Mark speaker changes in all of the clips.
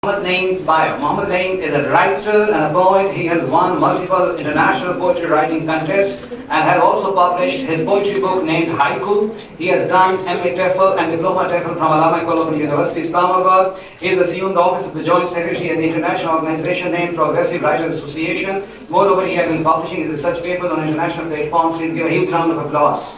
Speaker 1: Muhammad Naeem's bio. Muhammad Naeem is a writer and a poet. He has won multiple international poetry writing contests and has also published his poetry book named Haiku. He has done MA TEFL and Diploma TEFL from Allama Iqbal Open University, Islamabad. He is assumed the office of the Joint Secretary of the international organization named Progressive Writers Association. Moreover, he has been publishing his research papers on international platforms. Please give a huge round of applause.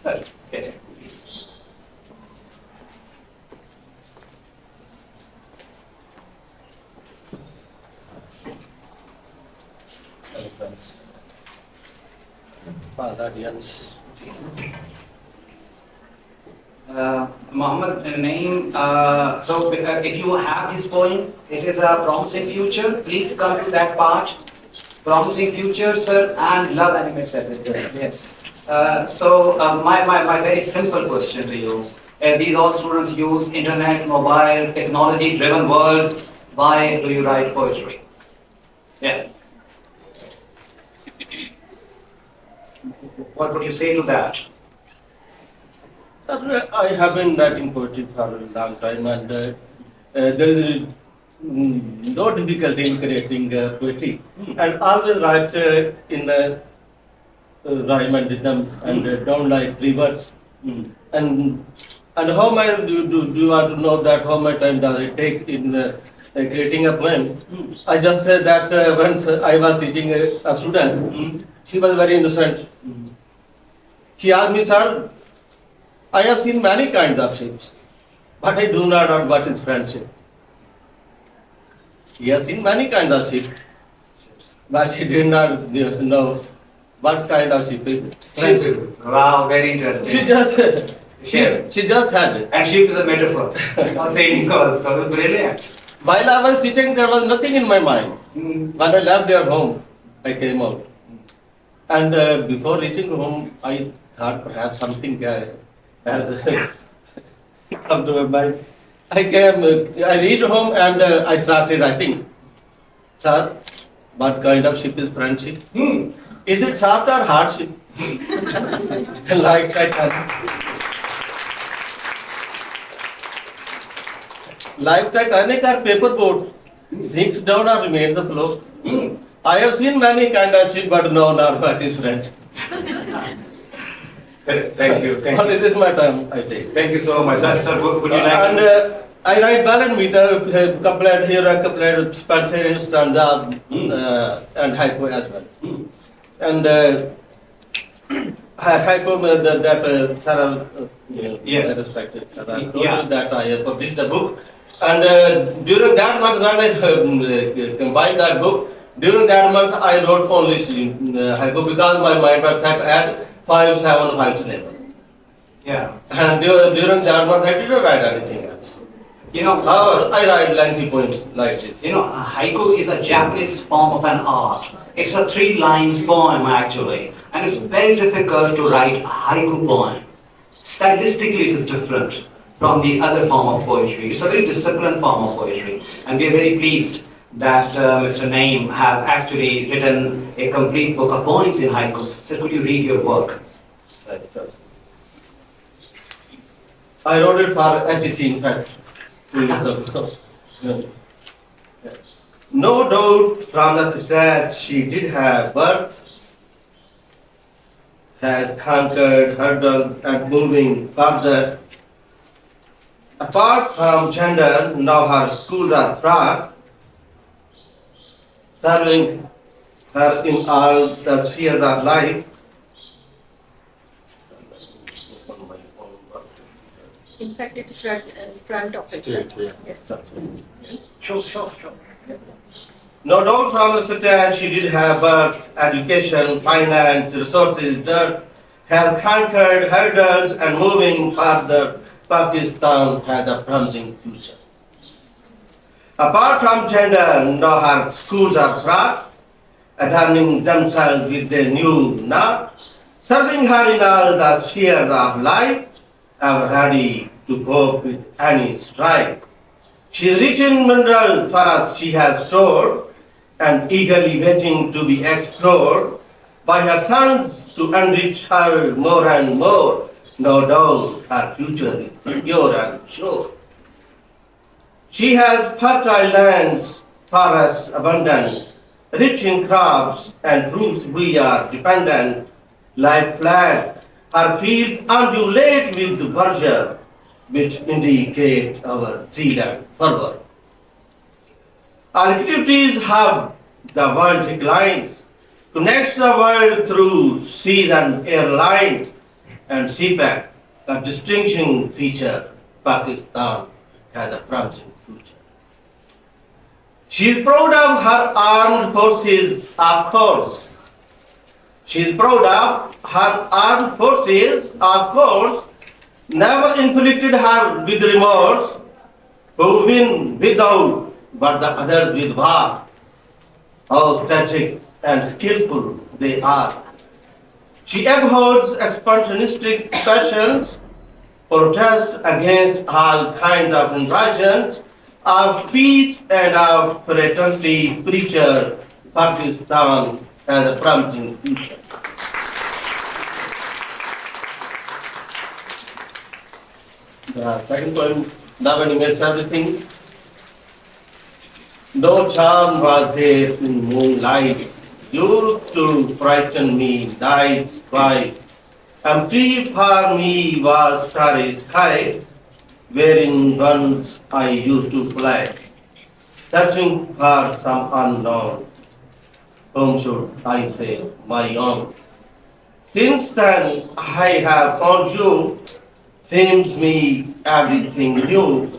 Speaker 1: Sir, yes, please. Muhammad Naeem, if you have his poem, it is a promising future. Please come to that part. Promising future, sir, and love animate secretary. Yes. My very simple question to you. These all students use internet, mobile, technology-driven world. Why do you write poetry? Yeah. What would you say to that?
Speaker 2: I have been writing poetry for a long time, and there is no difficulty in creating poetry. And always write in rhyme and rhythm, and don't like reverse. And how much do you want to know that how much time does it take in creating a poem? I just said that once I was teaching a student, she was very innocent. She asked me, "Sir, I have seen many kinds of ships, but I do not know what is friendship." She has seen many kinds of ships, but she did not know what kind of ship is friendship.
Speaker 1: Wow, very interesting.
Speaker 2: She just said it.
Speaker 1: And ship is a metaphor. Not saying also. Brilliant.
Speaker 2: While I was teaching, there was nothing in my mind. When I left their home, I came out. And before reaching home, I thought perhaps something has come to my mind. I reached home and I started writing. "Sir, what kind of ship is friendship? Is it soft or hard ship?" Like Titanic. Like Titanic or paper boat, sinks down or remains afloat. I have seen many kind of ship, but no, not what is friendship.
Speaker 1: Thank you.
Speaker 2: This is my time, I take.
Speaker 1: Thank you so much. Sir, would you like
Speaker 2: And I write ballad meter, couplet here, a couplet, stanza, stanza, and haiku as well. And haiku, that Sarah,
Speaker 1: yes,
Speaker 2: respected Sarah, told you that I have published the book. And during that month, when I combined that book, during that month I wrote only haiku because my mind was set at 5, 7, 5 syllables.
Speaker 1: Yeah.
Speaker 2: And during that month I didn't write anything else. However, I write lengthy poems like this.
Speaker 1: Haiku is a Japanese form of an art. It's a 3-line poem actually, and it's very difficult to write a haiku poem. Stylistically, it is different from the other form of poetry. It's a very disciplined form of poetry, and we are very pleased that Mr. Naeem has actually written a complete book of poems in haiku. So could you read your work?
Speaker 2: I wrote it for HEC, in fact. No doubt from the start she did have birth, has conquered hurdles and moving further. Apart from gender, now her schools are fraught, serving her in all the spheres of life.
Speaker 3: In fact, it's right in front of it.
Speaker 1: Sure.
Speaker 2: No doubt from the start she did have birth, education, finance, resources, dirt, has conquered hurdles and moving further. Pakistan has a promising future. Apart from gender, now her schools are fraught, adorning themselves with their new knot, serving her in all the spheres of life, ever ready to cope with any strife. She is rich in minerals for us she has stored, and eagerly waiting to be explored. by her sons to enrich her more and more. No doubt her future is secure and sure. She has fertile lands, forests abundant, rich in crops and fruits we are dependent. Like flag, her fields undulate with verdure, which indicate our zeal and fervor. Our activities have the world declines, connects the world through seas and airlines, and CPAC, a distinguishing feature. Pakistan has a promising future. She is proud of her armed forces, of course. She is proud of her armed forces, of course, never inflicted her with remorse, who win without, but the others with war. How strategic and skillful they are. She abhors expansionistic passions, protests against all kinds of invasions, of peace and of fraternity. Preacher, Pakistan has a promising future. The second point, now when he makes everything, no charm was there in moonlight, used to frighten me night's quiet. Empty for me was starry sky, wherein once I used to fly, searching for some unknown. Whom should I say my own? Since then I have found you, seems me everything new.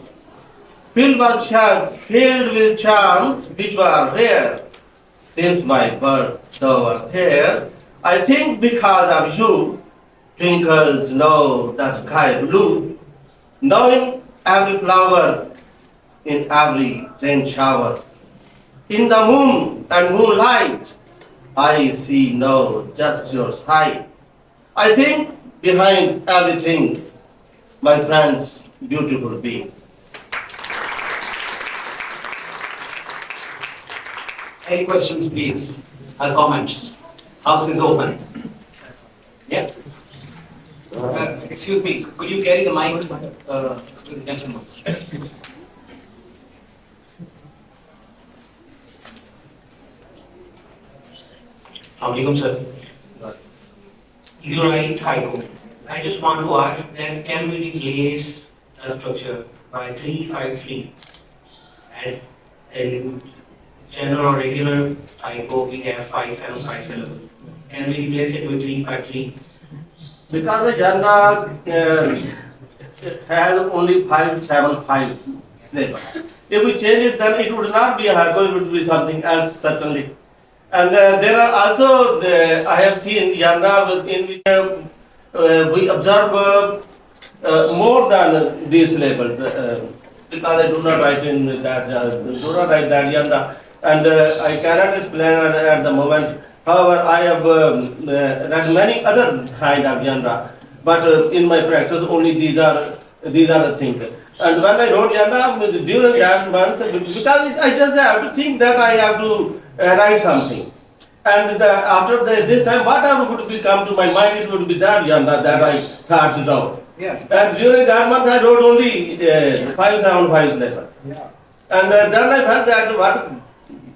Speaker 2: Filled with charms which were rare, since my birth thou wast here. I think because of you, twinkles now the sky blue, knowing every flower in every rain shower. In the moon and moonlight, I see no just your sight. I think behind everything, my friend's beautiful being.
Speaker 1: Any questions, please? Or comments? House is open. Yeah. Excuse me, could you carry the mic to the gentleman?
Speaker 4: Alaikum, sir. You write haiku. I just want to ask that can we replace the structure by 353 and in general or regular haiku we have 5757. Can we replace it with 353?
Speaker 2: Because the genre has only 575 syllables. If we change it, then it would not be a haiku, it would be something else, certainly. And there are also, I have seen genre in which we observe more than these syllables. Because I do not write in that, do not write that genre. And I cannot explain at the moment. However, I have read many other kind of genre, but in my practice only these are the things. And when I wrote genre during that month, because I just have to think that I have to write something. And after this time, whatever would come to my mind, it would be that genre that I thought it out.
Speaker 1: Yes.
Speaker 2: And during that month, I wrote only 575 letters.
Speaker 1: Yeah.
Speaker 2: And then I felt that what.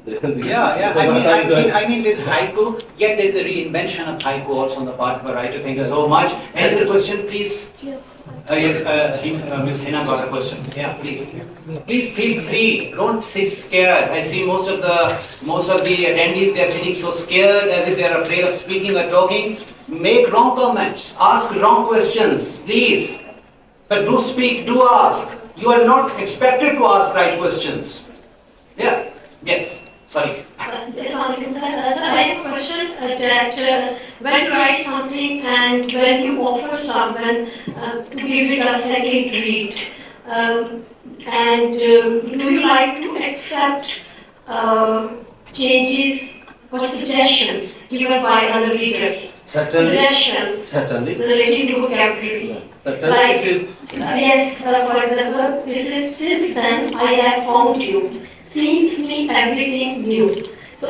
Speaker 1: Yeah. I mean, this haiku, yet there's a reinvention of haiku also on the part of a writer. Thank you so much. Any other question, please?
Speaker 3: Yes.
Speaker 1: Miss Hina got a question. Yeah, please. Please feel free. Don't sit scared. I see most of the attendees, they are sitting so scared as if they are afraid of speaking or talking. Make wrong comments. Ask wrong questions, please. But do speak. Do ask. You are not expected to ask right questions. Yeah. Yes. Sorry.
Speaker 5: Sir, I have a question that when you write something and when you offer someone to give it a second read, and do you like to accept changes or suggestions given by other readers?
Speaker 2: Certainly.
Speaker 5: Suggestions
Speaker 2: Certainly.
Speaker 5: relating to vocabulary. Like, yes, for example, this is since then I have found you. Seems to me everything new. So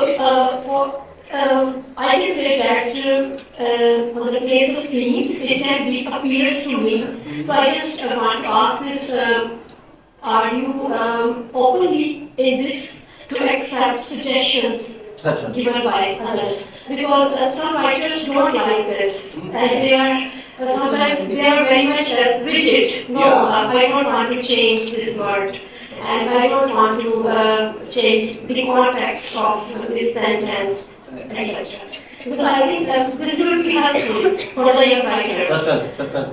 Speaker 5: I can say that on the place of sneeze, it can be appears to me. So I just want to ask this: are you openly in this to accept suggestions given by others? Because some writers don't like this, and they are sometimes they are very much rigid. No, I don't want to change this word, and I don't want to change the context of this sentence, etc. Because I think this will be helpful for the young writers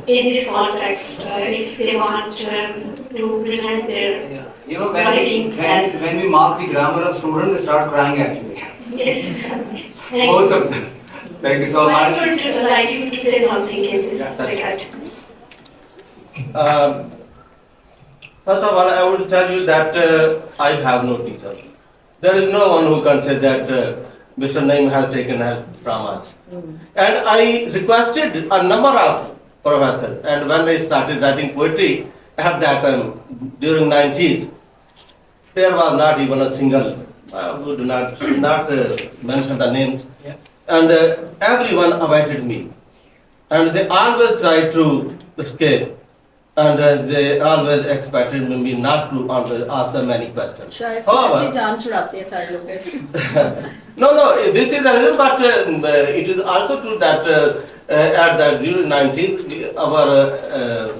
Speaker 5: in this context if they want to present their
Speaker 1: You know,
Speaker 5: writings as.
Speaker 1: when we mark the grammar of students, they start crying actually.
Speaker 5: Yes.
Speaker 1: Most of them. Thank you so much.
Speaker 5: I would like you to say something in this regard.
Speaker 2: First of all, I would tell you that I have no teacher. There is no one who can say that Mr. Naeem has taken help from us. And I requested a number of professors, and when I started writing poetry at that time, during 90s, there was not even a single, I would not mention the names, and everyone avoided me. And they always tried to escape, and they always expected me not to answer many questions.
Speaker 3: शायद
Speaker 2: However,
Speaker 3: से जान छुड़ाते हैं सारे लोग के।
Speaker 2: no, this is the reason, but it is also true that at that during 90s, our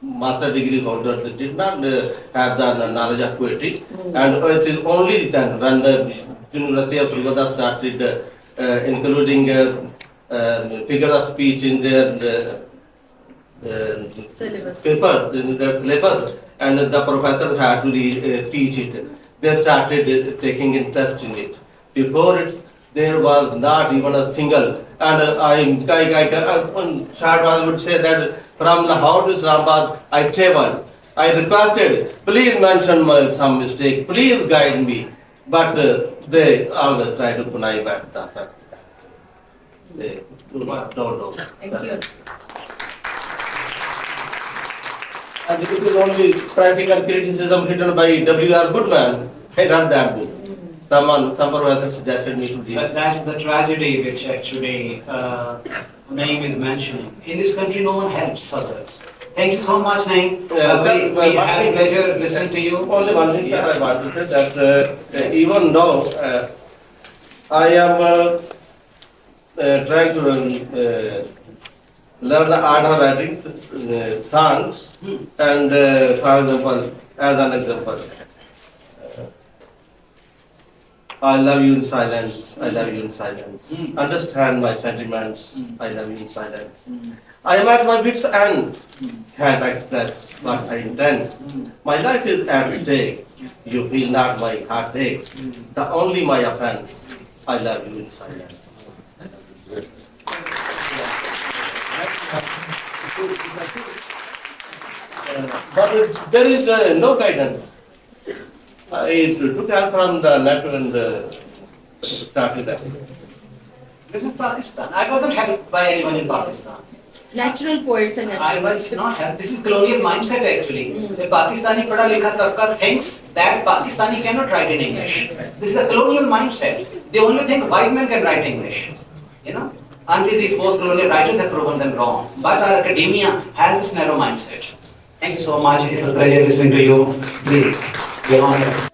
Speaker 2: master degree holders did not have the knowledge of poetry, and it is only then when the University of Allama started including figures of speech in their
Speaker 3: Syllabus.
Speaker 2: papers, in their syllabus, and the professors had to teach it. They started taking interest in it. Before it, there was not even a single. And I would say that from Lahore to Islamabad, I traveled. I requested, please mention some mistake, please guide me. But they always try to connive at the fact. They don't know.
Speaker 3: Thank you.
Speaker 2: And it is only practical criticism written by W.R. Goodman. I read that book. Some professor suggested me to read.
Speaker 1: But that is the tragedy which actually Naeem is mentioning. In this country, no one helps others. Thank you so much, Naeem. We had a pleasure listening to you.
Speaker 2: Only one thing that I want to say, that even though I am trying to learn the art of writing songs, and for example, as an example, I love you in silence, I love you in silence. Understand my sentiments, I love you in silence. I am at my wit's end, can't express what I intend. My life is at stake, you feel not my heartache. The only my offense, I love you in silence. But there is no guidance. I took help from the net and started that.
Speaker 1: This is Pakistan. I wasn't helped by anyone in Pakistan.
Speaker 3: Natural poets and
Speaker 1: I
Speaker 3: natural
Speaker 1: was not helped. This is colonial mindset actually. The Pakistani padha likha tabka thinks that Pakistani cannot write in English. This is a colonial mindset. They only think white men can write English. You know? Until these post-colonial writers have proven them wrong. But our academia has this narrow mindset. Thank you so much. It was a pleasure listening to you. Please, get on here.